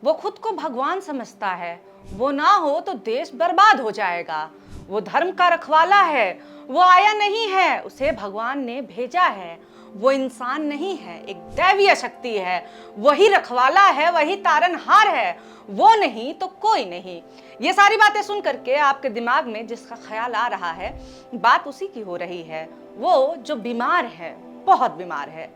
वो खुद को भगवान समझता है, वो ना हो तो देश बर्बाद हो जाएगा। वो धर्म का रखवाला है, वो आया नहीं है, उसे भगवान ने भेजा है। वो इंसान नहीं है, एक दैवीय शक्ति है। वही रखवाला है, वही तारनहार है। वो नहीं तो कोई नहीं। ये सारी बातें सुन करके आपके दिमाग में जिसका ख्याल आ रहा है, बात उसी की हो रही है, वो जो बीमार है, बहुत बीमार है।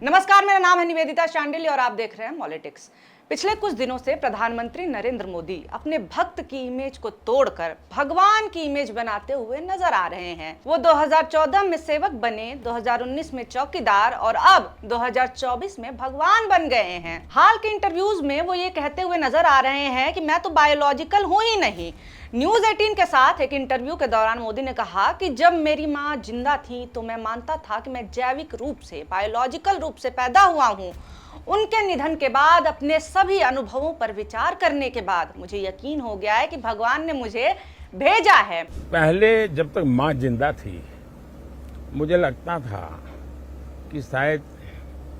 नमस्कार, मेरा नाम है निवेदिता शांडिल्य और आप देख रहे हैं पॉलिटिक्स। पिछले कुछ दिनों से प्रधानमंत्री नरेंद्र मोदी अपने भक्त की इमेज को तोड़कर भगवान की इमेज बनाते हुए नजर आ रहे हैं। वो 2014 में सेवक बने, 2019 में चौकीदार और अब 2024 में भगवान बन गए हैं। हाल के इंटरव्यूज में वो ये कहते हुए नजर आ रहे हैं कि मैं तो बायोलॉजिकल हूं ही नहीं। न्यूज 18 के साथ एक इंटरव्यू के दौरान मोदी ने कहा कि जब मेरी माँ जिंदा थी तो मैं मानता था कि मैं जैविक रूप से, बायोलॉजिकल रूप से पैदा हुआ हूँ। उनके निधन के बाद, अपने सभी अनुभवों पर विचार करने के बाद मुझे यकीन हो गया है कि भगवान ने मुझे भेजा है। पहले जब तक माँ जिंदा थी मुझे लगता था कि शायद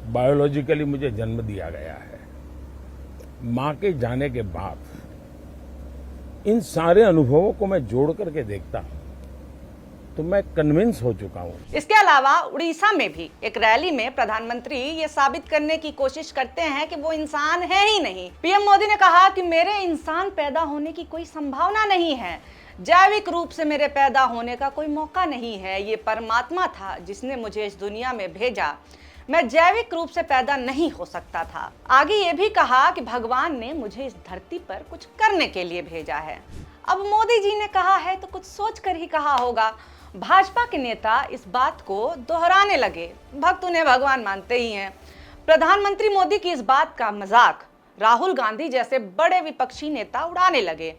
बायोलॉजिकली मुझे जन्म दिया गया है। माँ के जाने के बाद इन सारे अनुभवों को मैं जोड़ करके देखता हूँ तो मैं कन्विंस हो चुका हूँ। इसके अलावा उड़ीसा में भी एक रैली में प्रधानमंत्री ये साबित करने की कोशिश करते हैं कि वो इंसान है ही नहीं। पीएम मोदी ने कहा कि मेरे इंसान पैदा होने की कोई संभावना नहीं है, जैविक रूप से मेरे पैदा होने का कोई मौका नहीं है। ये परमात्मा था जिसने मुझे इस दुनिया में भेजा, मैं जैविक रूप से पैदा नहीं हो सकता था। आगे ये भी कहा कि भगवान ने मुझे इस धरती पर कुछ करने के लिए भेजा है। अब मोदी जी ने कहा है तो कुछ सोच कर ही कहा होगा। भाजपा के नेता इस बात को दोहराने लगे। भक्त उन्हें भगवान मानते ही हैं। प्रधानमंत्री मोदी की इस बात का मजाक राहुल गांधी जैसे बड़े विपक्षी नेता उड़ाने लगे।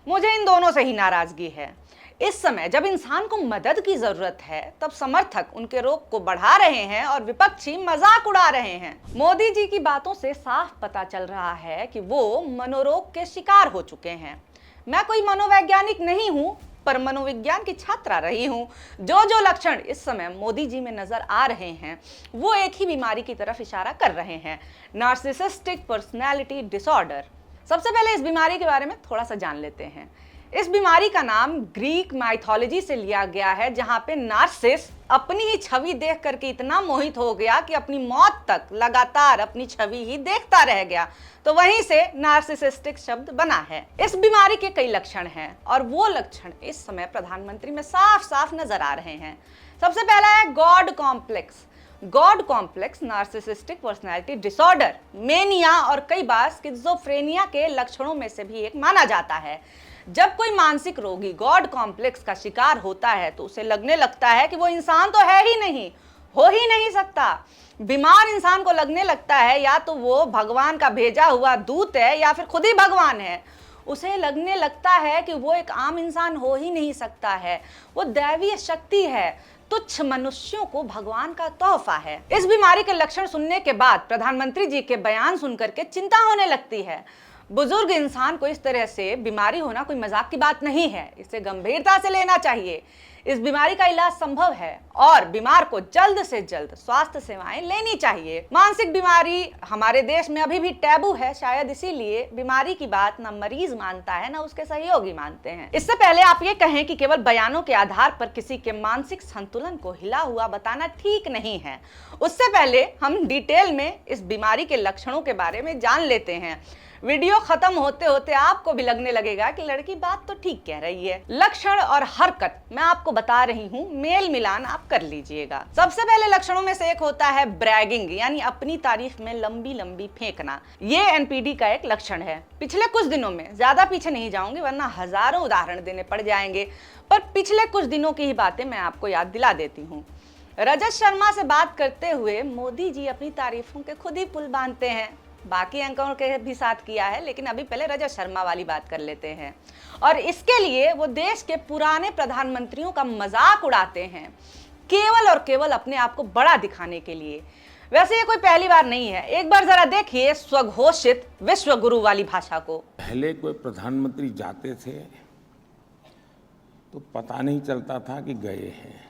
मुझे इन दोनों से ही नाराजगी है। इस समय जब इंसान को मदद की जरूरत है, तब समर्थक उनके रोग को बढ़ा रहे हैं और विपक्षी मजाक उड़ा रहे हैं। मोदी जी की बातों से साफ पता चल रहा है कि वो मनोरोग के शिकार हो चुके हैं। मैं कोई मनोवैज्ञानिक नहीं हूं, पर मनोविज्ञान की छात्रा रही हूं। जो लक्षण इस समय मोदी जी में नजर आ रहे हैं, वो एक ही बीमारी की तरफ इशारा कर रहे हैं, नार्सिसिस्टिक पर्सनैलिटी डिसऑर्डर। सबसे पहले इस बीमारी के बारे में थोड़ा सा जान लेते हैं। इस बीमारी का नाम ग्रीक माइथोलॉजी से लिया गया है, जहां पे नार्सिस अपनी ही छवि देख करके इतना मोहित हो गया कि अपनी मौत तक लगातार अपनी छवि ही देखता रह गया। तो वहीं से नार्सिसिस्टिक शब्द बना है। इस बीमारी के कई लक्षण हैं और वो लक्षण इस समय प्रधानमंत्री में साफ साफ नजर आ रहे हैं। सबसे पहला है God complex. God complex narcissistic personality disorder, mania और कई बार स्किज़ोफ्रेनिया के लक्षणों में से भी एक माना जाता है। जब कोई मानसिक रोगी गॉड कॉम्प्लेक्स का शिकार होता है तो उसे लगने लगता है कि वो इंसान तो है ही नहीं, हो ही नहीं सकता। बीमार इंसान को लगने लगता है या तो वो भगवान का भेजा हुआ दूत है या फिर खुद ही भगवान है। उसे लगने लगता है कि वो एक आम इंसान हो ही नहीं सकता है, वो दैवीय शक्ति है, तुच्छ मनुष्यों को भगवान का तोहफा है। इस बीमारी के लक्षण सुनने के बाद प्रधानमंत्री जी के बयान सुनकर के चिंता होने लगती है। बुजुर्ग इंसान को इस तरह से बीमारी होना कोई मजाक की बात नहीं है, इसे गंभीरता से लेना चाहिए। इस बीमारी का इलाज संभव है और बीमार को जल्द से जल्द स्वास्थ्य सेवाएं लेनी चाहिए। मानसिक बीमारी हमारे देश में अभी भी टैबू है, शायद इसीलिए बीमारी की बात ना मरीज मानता है ना उसके सहयोगी मानते हैं। इससे पहले आप ये कहें कि केवल बयानों के आधार पर किसी के मानसिक संतुलन को हिला हुआ बताना ठीक नहीं है। उससे पहले हम डिटेल में इस बीमारी के लक्षणों के बारे में जान लेते हैं। वीडियो खत्म होते होते आपको भी लगने लगेगा कि लड़की बात तो ठीक कह रही है। लक्षण और हरकत मैं आपको बता रही हूँ, मेल मिलान आप कर लीजिएगा। सबसे पहले लक्षणों में से एक होता है ब्रैगिंग, यानी अपनी तारीफ में लंबी लंबी फेंकना। ये एनपीडी का एक लक्षण है। पिछले कुछ दिनों में, ज्यादा पीछे नहीं जाऊंगी वरना हजारों उदाहरण देने पड़ जाएंगे, पर पिछले कुछ दिनों की ही बातें मैं आपको याद दिला देती हूँ। रजत शर्मा से बात करते हुए मोदी जी अपनी तारीफों के खुद ही पुल बांधते हैं। बाकी एंकरों के भी साथ किया है, लेकिन अभी पहले रजत शर्मा वाली बात कर लेते हैं। और इसके लिए वो देश के पुराने प्रधानमंत्रियों का मजाक उड़ाते हैं, केवल और केवल अपने आप को बड़ा दिखाने के लिए। वैसे ये कोई पहली बार नहीं है, एक बार जरा देखिए स्वघोषित विश्व गुरु वाली भाषा को। पहले कोई प्रधानमंत्री जाते थे तो पता नहीं चलता था कि गए हैं।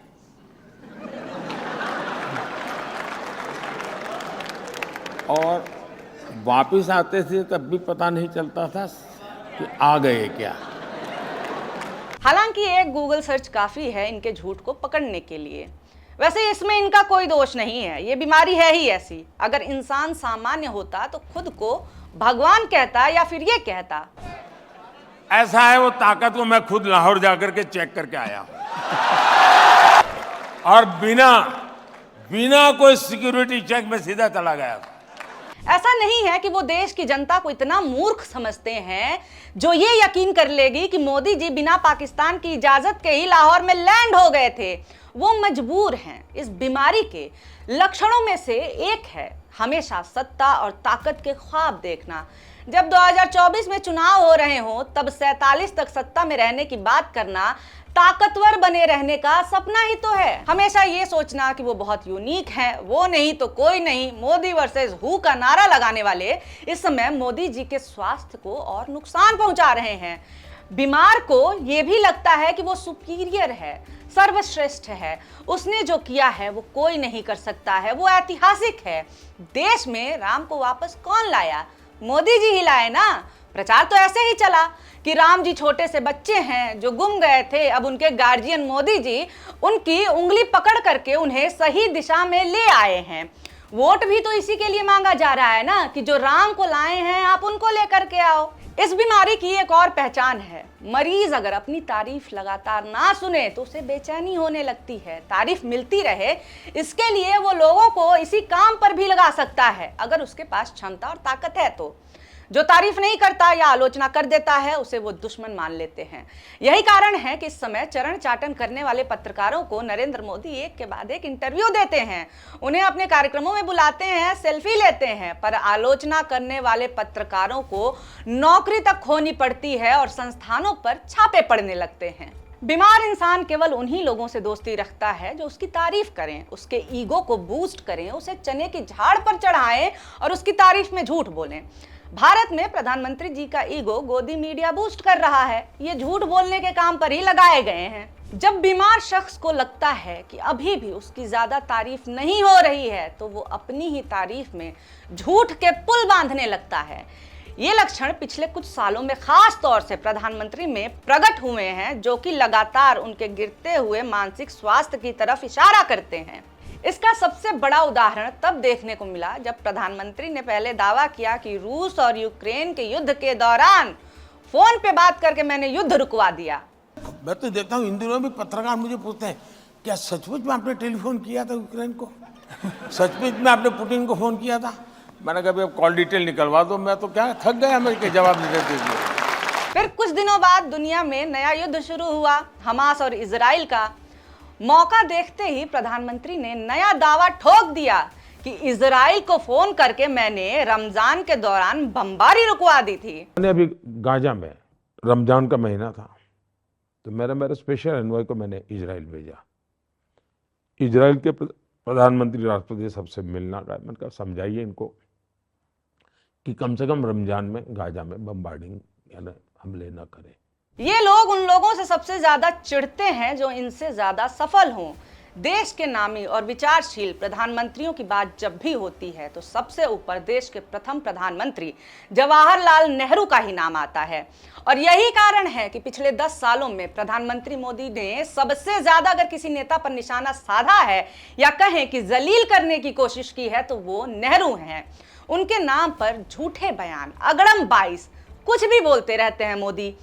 और वापिस आते थे तब भी पता नहीं चलता था कि आ गए क्या। हालांकि एक गूगल सर्च काफी है इनके झूठ को पकड़ने के लिए। वैसे इसमें इनका कोई दोष नहीं है, ये बीमारी है ही ऐसी। अगर इंसान सामान्य होता तो खुद को भगवान कहता या फिर ये कहता। ऐसा है वो ताकत को मैं खुद लाहौर जाकर के चेक करके आया हूं और बिना कोई सिक्योरिटी चेक में सीधा चला गया। ऐसा नहीं है कि वो देश की जनता को इतना मूर्ख समझते हैं जो ये यकीन कर लेगी कि मोदी जी बिना पाकिस्तान की इजाजत के ही लाहौर में लैंड हो गए थे। वो मजबूर हैं। इस बीमारी के लक्षणों में से एक है हमेशा सत्ता और ताकत के ख्वाब देखना। जब 2024 में चुनाव हो रहे हों तब 47 तक सत्ता में रहने की बात करना ताकतवर बने रहने का सपना ही तो है। हमेशा ये सोचना कि वो बहुत यूनिक है, वो नहीं तो कोई नहीं। मोदी वर्सेस हु का नारा लगाने वाले इस समय मोदी जी के स्वास्थ्य को और नुकसान पहुंचा रहे हैं। बीमार को ये भी लगता है कि वो सुपीरियर है, सर्वश्रेष्ठ है, उसने जो किया है वो कोई नहीं कर सकता है, वो ऐतिहासिक है। देश में राम को वापस कौन लाया? मोदी जी ही लाए ना। प्रचार तो ऐसे ही चला कि राम जी छोटे से बच्चे हैं जो गुम गए थे, अब उनके गार्जियन मोदी जी उनकी उंगली पकड़ करके उन्हें सही दिशा में ले आए हैं। वोट भी तो इसी के लिए मांगा जा रहा है ना कि जो राम को लाए हैं आप उनको लेकर के आओ। इस बीमारी की एक और पहचान है, मरीज अगर अपनी तारीफ लगातार ना सुने तो उसे बेचैनी होने लगती है। तारीफ मिलती रहे इसके लिए वो लोगों को इसी काम पर भी लगा सकता है अगर उसके पास क्षमता और ताकत है तो। जो तारीफ नहीं करता या आलोचना कर देता है उसे वो दुश्मन मान लेते हैं। यही कारण है कि इस समय चरण चाटन करने वाले पत्रकारों को नरेंद्र मोदी एक के बाद एक इंटरव्यू देते हैं, उन्हें अपने कार्यक्रमों में बुलाते हैं, सेल्फी लेते हैं, पर आलोचना करने वाले पत्रकारों को नौकरी तक खोनी पड़ती है और संस्थानों पर छापे पड़ने लगते हैं। बीमार इंसान केवल उन्हीं लोगों से दोस्ती रखता है जो उसकी तारीफ करें, उसके ईगो को बूस्ट करें, उसे चने की झाड़ पर चढ़ाएं और उसकी तारीफ में झूठ बोलें। भारत में प्रधानमंत्री जी का ईगो गोदी मीडिया बूस्ट कर रहा है। ये झूठ बोलने के काम पर ही लगाए गए हैं। जब बीमार शख्स को लगता है कि अभी भी उसकी ज्यादा तारीफ नहीं हो रही है तो वो अपनी ही तारीफ में झूठ के पुल बांधने लगता है। ये लक्षण पिछले कुछ सालों में खास तौर से प्रधानमंत्री में प्रकट हुए हैं, जो कि लगातार उनके गिरते हुए मानसिक स्वास्थ्य की तरफ इशारा करते हैं। इसका सबसे बड़ा उदाहरण तब देखने को मिला जब प्रधानमंत्री ने पहले दावा किया कि रूस और यूक्रेन के युद्ध के दौरान फोन पे बात करके मैंने युद्ध रुकवा दिया। मैं तो देखता हूँ इन दिनों भी पत्रकार मुझे पूछते हैं, क्या सचमुच में आपने टेलीफोन किया था यूक्रेन को? सचमुच में आपने पुतिन को फोन किया था? मैंने कहा अब कॉल डिटेल निकलवा दो, मैं तो क्या थक गया अमेरिका जवाब नहीं देते हुए। फिर कुछ दिनों बाद दुनिया में नया युद्ध शुरू हुआ, हमास और इजराइल का। मौका देखते ही प्रधानमंत्री ने नया दावा ठोक दिया कि इजराइल को फोन करके मैंने रमजान के दौरान बमबारी रुकवा दी थी। मैंने अभी गाजा में रमजान का महीना था तो मेरे स्पेशल एनवॉय को मैंने इजराइल भेजा। इजराइल के प्रधानमंत्री राष्ट्रपति सबसे मिलना का, मैंने कहा समझाइए इनको कि कम से कम रमजान में गाजा में बमबार्डिंग यानी हमले न करें। ये लोग उन लोगों से सबसे ज्यादा चिढ़ते हैं जो इनसे ज्यादा सफल हों। देश के नामी और विचारशील प्रधानमंत्रियों की बात जब भी होती है तो सबसे ऊपर देश के प्रथम प्रधानमंत्री जवाहरलाल नेहरू का ही नाम आता है। और यही कारण है कि पिछले 10 सालों में प्रधानमंत्री मोदी ने सबसे ज्यादा अगर किसी नेता पर निशाना साधा है या कहें कि जलील करने की कोशिश की है तो वो नेहरू हैं। उनके नाम पर झूठे बयान, अगड़म बाइस कुछ भी बोलते रहते हैं मोदी।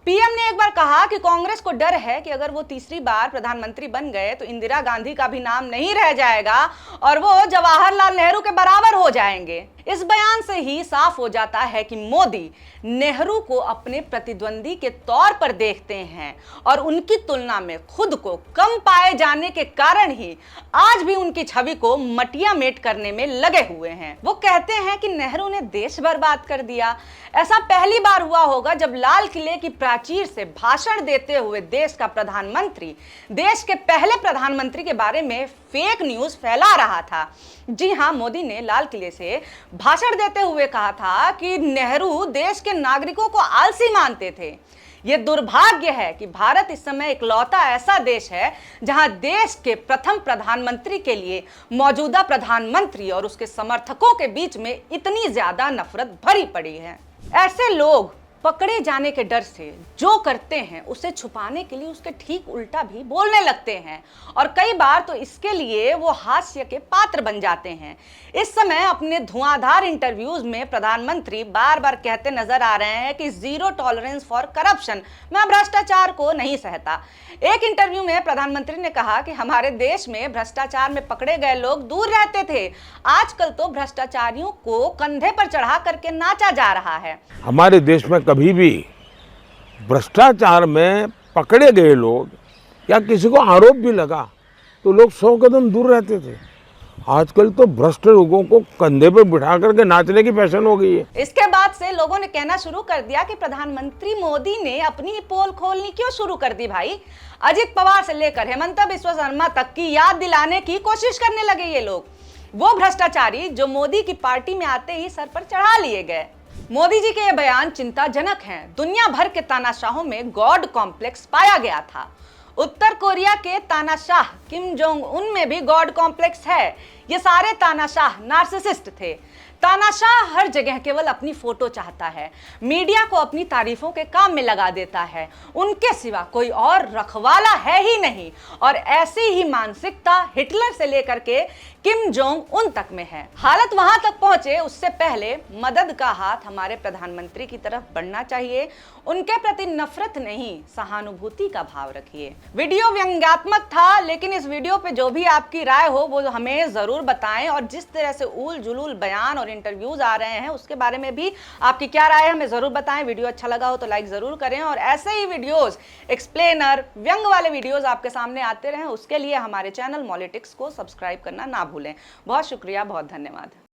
पीएम ने एक बार कहा कि कांग्रेस को डर है कि अगर वो तीसरी बार प्रधानमंत्री बन गए तो इंदिरा गांधी का भी नाम नहीं रह जाएगा और वो जवाहरलाल नेहरू के बराबर हो जाएंगे। इस बयान से ही साफ हो जाता है कि मोदी नेहरू को अपने प्रतिद्वंदी के तौर पर देखते हैं और उनकी तुलना में खुद को कम पाए जाने के कारण ही आज भी उनकी छवि को मटिया मेट करने में लगे हुए हैं। वो कहते हैं कि नेहरू ने देश बर्बाद कर दिया। ऐसा पहली बार हुआ होगा जब लाल किले की प्राचीर से भाषण देते हुए देश का प्रधानमंत्री देश के पहले प्रधानमंत्री के बारे में फेक न्यूज फैला रहा था। जी हां, मोदी ने लाल किले से भाषण देते हुए कहा था कि नेहरू देश के नागरिकों को आलसी मानते थे। ये दुर्भाग्य है कि भारत इस समय इकलौता ऐसा देश है जहां देश के प्रथम प्रधानमंत्री के लिए मौजूदा प्रधानमंत्री और उसके समर्थकों के बीच में इतनी ज्यादा नफरत भरी पड़ी है। ऐसे लोग पकड़े जाने के डर से जो करते हैं उसे छुपाने के लिए उसके ठीक उल्टा भी बोलने लगते हैं और कई बार तो इसके लिए वो हास्य के पात्र बन जाते हैं। इस समय अपने धुआंधार इंटरव्यूज में प्रधानमंत्री बार बार कहते नजर आ रहे हैं कि जीरो टॉलरेंस फॉर करप्शन, मैं भ्रष्टाचार को नहीं सहता। एक इंटरव्यू में प्रधानमंत्री ने कहा कि हमारे देश में भ्रष्टाचार में पकड़े गए लोग दूर रहते थे, आजकल तो भ्रष्टाचारियों को कंधे पर चढ़ा करके नाचा जा रहा है। हमारे देश में कभी भी भ्रष्टाचार में पकड़े गए लोग या किसी को आरोप भी लगा तो लोग 100 कदम दूर रहते थे। आजकल तो भ्रष्ट लोगों को कंधे पर बिठा करके नाचने की फैशन हो गई है। इसके बाद से लोगों ने कहना शुरू कर दिया कि प्रधानमंत्री मोदी ने अपनी पोल खोलनी क्यों शुरू कर दी भाई। अजित पवार से लेकर हेमंत बिस्वा शर्मा तक की याद दिलाने की कोशिश करने लगे ये लोग, वो भ्रष्टाचारी जो मोदी की पार्टी में आते ही सर पर चढ़ा लिए गए। मोदी जी के ये बयान चिंताजनक हैं। दुनिया भर के तानाशाहों में गॉड कॉम्प्लेक्स पाया गया था। उत्तर कोरिया के तानाशाह किम जोंग उन में भी गॉड कॉम्प्लेक्स है। ये सारे तानाशाह नार्सिसिस्ट थे। तानाशाह हर जगह केवल अपनी फोटो चाहता है, मीडिया को अपनी तारीफों के काम में लगा देता है, उनके सिवा कोई और रखवाला है ही नहीं। और ऐसी ही मानसिकता हिटलर से लेकर के किम जोंग उन तक में है। हालत वहां तक पहुंचे उससे पहले मदद का हाथ हमारे प्रधानमंत्री की तरफ बढ़ना चाहिए। उनके प्रति नफरत नहीं, सहानुभूति का भाव रखिए। वीडियो व्यंग्यात्मक था, लेकिन इस वीडियो पे जो भी आपकी राय हो वो हमें जरूर बताएं और जिस तरह से उल जुलूल बयान और इंटरव्यूज आ रहे हैं उसके बारे में भी आपकी क्या राय है हमें जरूर बताएं। वीडियो अच्छा लगा हो तो लाइक जरूर करें और ऐसे ही वीडियोस, एक्सप्लेनर, व्यंग वाले वीडियोस आपके सामने आते रहें, उसके लिए हमारे चैनल मॉलिटिक्स को सब्सक्राइब करना ना भूलें। बहुत शुक्रिया, बहुत धन्यवाद।